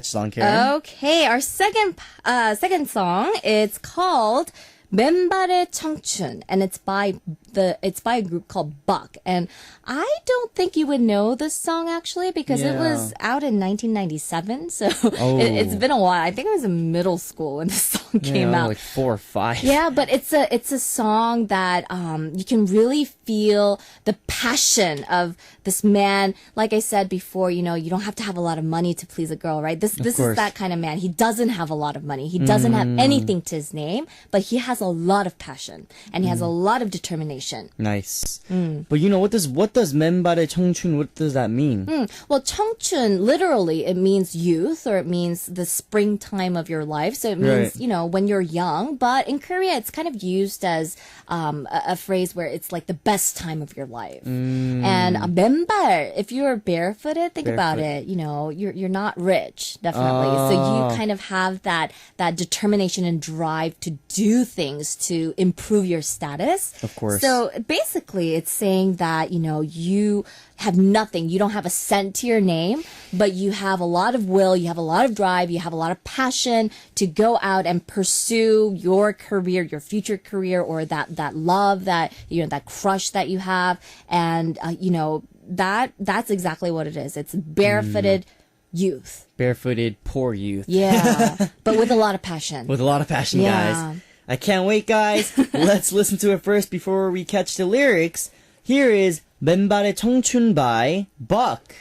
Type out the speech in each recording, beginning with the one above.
song, Karen? Okay, our second song, it's called 맨발의 청춘, and it's by a group called Buck. And I don't think you would know this song actually because it was out in 1997, so it's been a while. I think I was in middle school when this song came out. Like 4 or 5. Yeah, but it's a song that you can really feel the passion of this man. Like I said before, you don't have to have a lot of money to please a girl, right? This is that kind of man. He doesn't have a lot of money. He doesn't have anything to his name, but he has a lot of passion and he has a lot of determination. Nice. But what does 맨발의 청춘, what does that mean? Well, 청춘, literally, it means youth, or it means the springtime of your life. So it means, when you're young. But in Korea, it's kind of used as a phrase where it's like the best time of your life. And 맨발, if you're barefooted, think about it. You're not rich, definitely. So you kind of have that determination and drive to do things to improve your status. Of course. So basically, it's saying that, you have nothing. You don't have a cent to your name, but you have a lot of will, you have a lot of drive, you have a lot of passion to go out and pursue your career, your future career, or that love, that crush that you have. And, that's exactly what it is. It's barefooted youth. Barefooted, poor youth. Yeah, but with a lot of passion. With a lot of passion, guys. I can't wait, guys. Let's listen to it first before we catch the lyrics. Here is 맨발의 청춘 by Buck.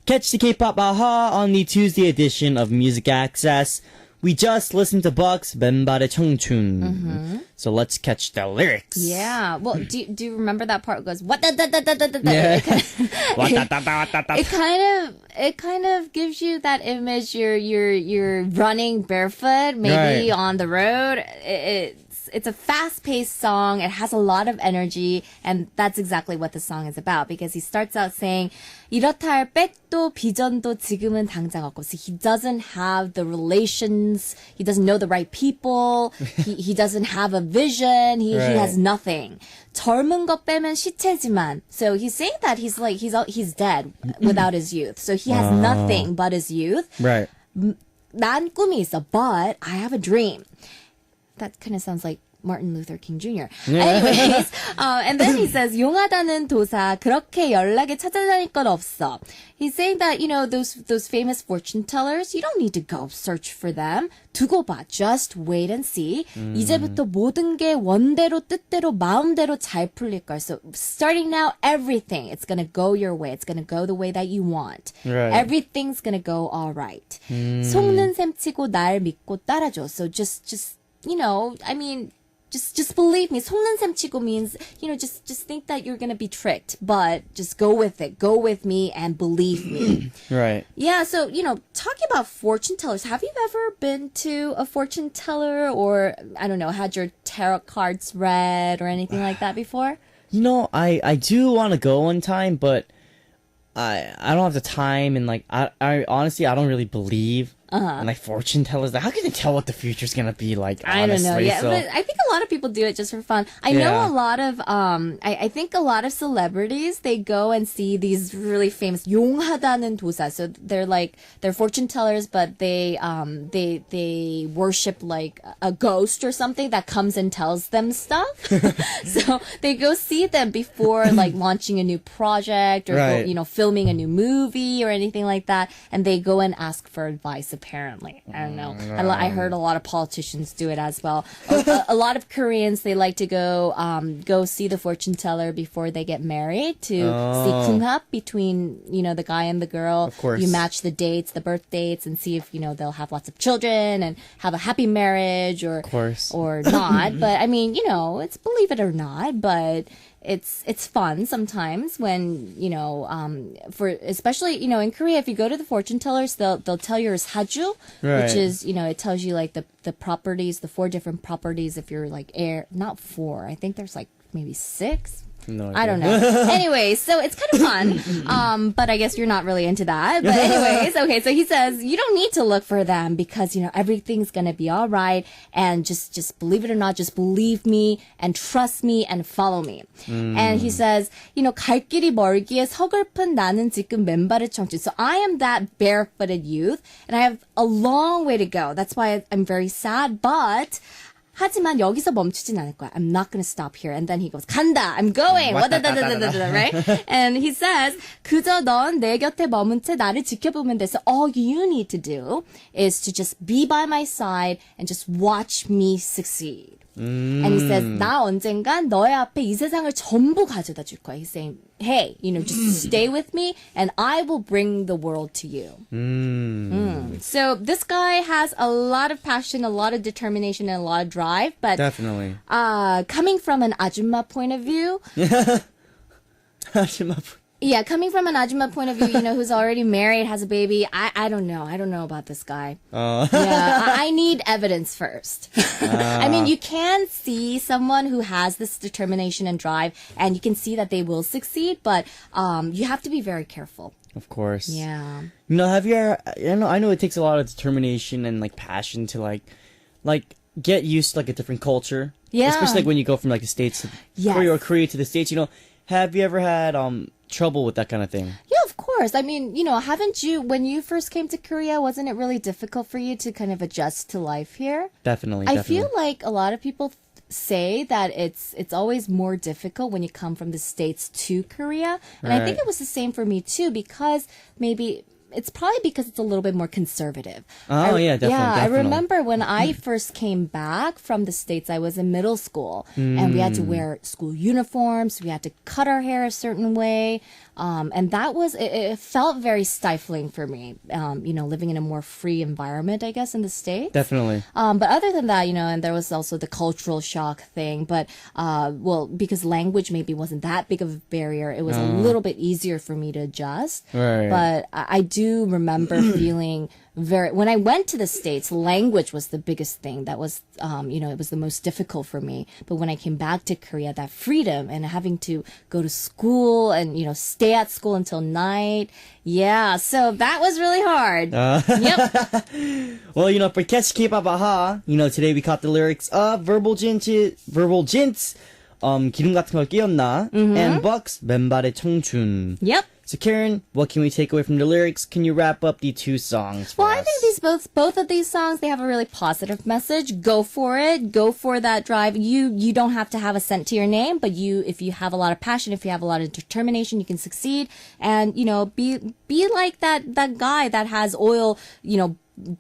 Catch the K-pop Aha on the Tuesday edition of Music Access. We just listened to Buck's 멤발의 청춘. So let's catch the lyrics. Yeah. Well, do you remember that part? It goes what da da da da da da. Yeah. It kind of gives you that image. You're running barefoot, maybe on the road. It's a fast-paced song. It has a lot of energy, and that's exactly what the song is about. Because he starts out saying, 이렇다 할 백도 비전도 지금은 당장 없고. So he doesn't have the relations. He doesn't know the right people. He doesn't have a vision. He has nothing. 젊은 것 빼면 시체지만. So he's saying that he's dead without his youth. So he has nothing but his youth. Right. 난 꿈이 있어, but I have a dream. That kind of sounds like Martin Luther King Jr. Anyways, and then he says, 용하다는 도사, 그렇게 연락에 찾아다닐 건 없어. He's saying that, those famous fortune tellers, you don't need to go search for them. 두고 봐. Just wait and see. 이제부터 모든 게 원대로, 뜻대로, 마음대로 잘 풀릴 걸. So starting now, everything, it's going to go your way. It's going to go the way that you want. Right. Everything's going to go all right. 속는 셈 치고 날 믿고 따라줘. So just just believe me. 속는 셈 치고 means, just think that you're going to be tricked, but just go with it. Go with me and believe me. Right. Yeah, so, talking about fortune tellers, have you ever been to a fortune teller or, I don't know, had your tarot cards read or anything like that before? I do want to go one time, but I don't have the time, and I honestly, I don't really believe in fortune tellers. How can they tell what the future's gonna be like? Honestly? I don't know. Yeah, but I think a lot of people do it just for fun. I know a lot of I think a lot of celebrities, they go and see these really famous 용하다는 도사. So they're fortune tellers, but they worship like a ghost or something that comes and tells them stuff. So they go see them before launching a new project or filming a new movie or anything like that, and they go and ask for advice. Apparently, I don't know. I heard a lot of politicians do it as well. A lot of Koreans, they like to go see the fortune teller before they get married to see 궁합 between the guy and the girl. Of course, you match the dates, the birth dates, and see if they'll have lots of children and have a happy marriage or not. But I mean, it's believe it or not, but it's fun sometimes when for especially in Korea, if you go to the fortune tellers, they'll tell your 사주, which is it tells you the properties, the 4 different properties if you're air, not 4, I think there's maybe 6. No idea. I don't know. Anyways, so it's kind of fun. But I guess you're not really into that. But anyways, okay, so he says, you don't need to look for them because, everything's going to be all right. And just believe it or not, just believe me and trust me and follow me. And he says, 갈 길이 멀기에 서글픈 나는 지금 맨발의 청춘. So I am that barefooted youth and I have a long way to go. That's why I'm very sad, but 하지만 여기서 멈추진 않을 거야. I'm not going to stop here. And then he goes, 간다. I'm going. Right? And he says, 그저 넌 내 곁에 머문 채 나를 지켜보면 돼. So all you need to do is to just be by my side and just watch me succeed. And he says, 나 언젠간 너의 앞에 이 세상을 전부 가져다 줄 거야. He's saying, hey, just stay with me and I will bring the world to you. So this guy has a lot of passion, a lot of determination, and a lot of drive. But definitely. Coming from an 아줌마 point of view, yeah, coming from an ajumma point of view, who's already married, has a baby, I don't know. I don't know about this guy. Yeah, I need evidence first. I mean, you can see someone who has this determination and drive, and you can see that they will succeed, but you have to be very careful. Of course. Yeah. Have you ever, I know it takes a lot of determination and passion to get used to a different culture. Yeah. Especially when you go from the States to Korea or Korea to the States, have you ever had trouble with that kind of thing? Yeah, of course. I mean, haven't you, when you first came to Korea, wasn't it really difficult for you to kind of adjust to life here? Definitely. I feel like a lot of people say that it's always more difficult when you come from the States to Korea. And I think it was the same for me too, because maybe it's probably because it's a little bit more conservative. Oh, yeah, definitely. Yeah, definitely. I remember when I first came back from the States, I was in middle school and we had to wear school uniforms. We had to cut our hair a certain way. And that was, it felt very stifling for me, living in a more free environment, I guess, in the States. Definitely. But other than that, and there was also the cultural shock thing. But, because language maybe wasn't that big of a barrier, it was a little bit easier for me to adjust. Right. But I do remember feeling when I went to the States, language was the biggest thing. That was, it was the most difficult for me. But when I came back to Korea, that freedom and having to go to school and, stay at school until night. Yeah. So that was really hard. Yep. Well, for Catch K-pop Aha, today we caught the lyrics of Verbal Jints, 기름 같은 걸 끼얹나, and Bucks, 맨발의 청춘. Yep. So Karen, what can we take away from the lyrics? Can you wrap up the two songs for us? Well, I think both of these songs, they have a really positive message. Go for it. Go for that drive. You don't have to have a cent to your name, but if you have a lot of passion, if you have a lot of determination, you can succeed. And, be like that guy that has oil,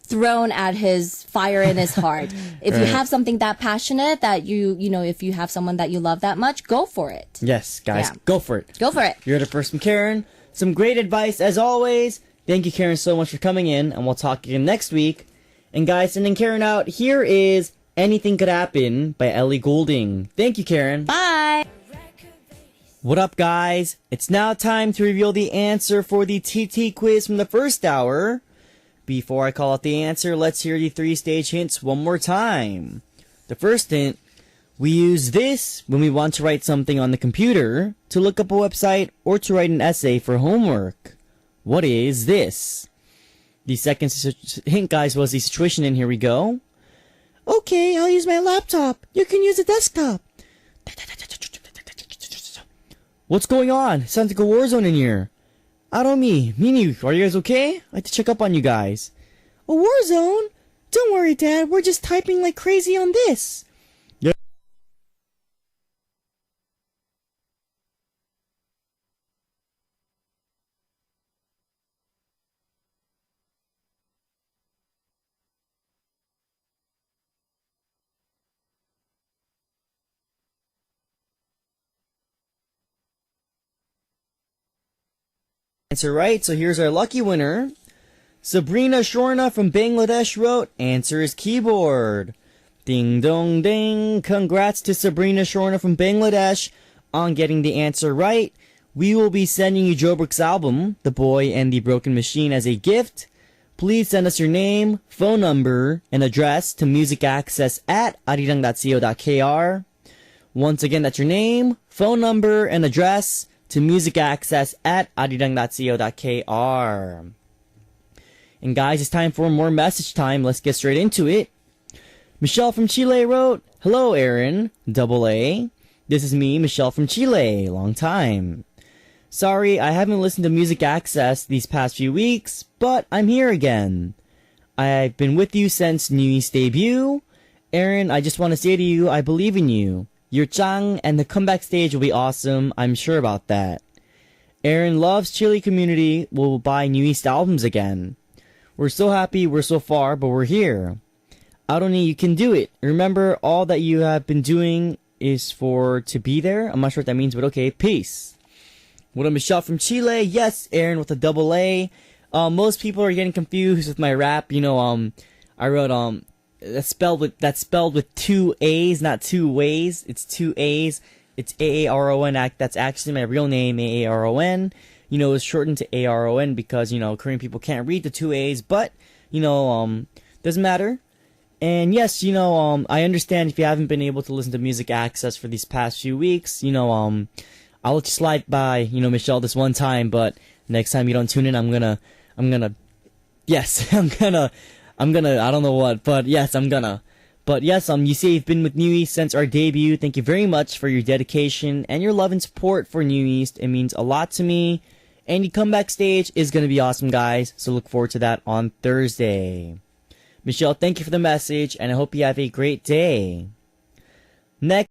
thrown at his fire in his heart. If you have something that passionate that if you have someone that you love that much, go for it. Yes, guys, go for it. Go for it. You heard it first from Karen. Some great advice as always. Thank you, Karen, so much for coming in, and we'll talk again next week. And guys, sending Karen out, here is Anything Could Happen by Ellie Goulding. Thank you, Karen. Bye. What up, guys? It's now time to reveal the answer for the TT quiz from the first hour. Before I call out the answer, let's hear the 3-stage hints one more time. The first hint, we use this when we want to write something on the computer, to look up a website, or to write an essay for homework. What is this? The second hint, guys, was the situation, and here we go. Okay, I'll use my laptop. You can use a desktop. What's going on? It sounds like a war zone in here. Aron, Mini, are you guys okay? I'd like to check up on you guys. A war zone? Don't worry, Dad. We're just typing like crazy on this. Yeah. Answer right, so here's our lucky winner. Sabrina Shorna from Bangladesh wrote, answer is keyboard. Ding dong ding. Congrats to Sabrina Shorna from Bangladesh on getting the answer right. We will be sending you Joe Brook's album, The Boy and the Broken Machine, as a gift. Please send us your name, phone number, and address to musicaccess@arirang.co.kr. Once again, that's your name, phone number, and address to musicaccess@arirang.co.kr. And guys, it's time for more message time. Let's get straight into it. Michelle from Chile wrote, hello, Aron, AA. This is me, Michelle from Chile. Long time. Sorry, I haven't listened to Music Access these past few weeks, but I'm here again. I've been with you since New Year's debut. Aron, I just want to say to you, I believe in you. Your Chang and the comeback stage will be awesome. I'm sure about that. Aron loves Chile community. Will buy New East albums again. We're so happy we're so far, but we're here. Aroni, you can do it. Remember, all that you have been doing is to be there. I'm not sure what that means, but okay. Peace. What up, Michelle from Chile? Yes, Aron with a AA. Most people are getting confused with my rap. I wrote that's spelled with 2 A's, not 2 ways. It's 2 A's. It's Aaron. That's actually my real name, Aaron. It's shortened to Aron because Korean people can't read the 2 A's, but doesn't matter. And yes, I understand if you haven't been able to listen to Music Access for these past few weeks. I'll let you slide by, Michelle, this one time, but next time you don't tune in, I'm gonna, yes, I don't know what, but yes, I'm gonna. But yes, you say you've been with New East since our debut. Thank you very much for your dedication and your love and support for New East. It means a lot to me. And the comeback stage is gonna be awesome, guys. So look forward to that on Thursday. Michelle, thank you for the message, and I hope you have a great day. Next.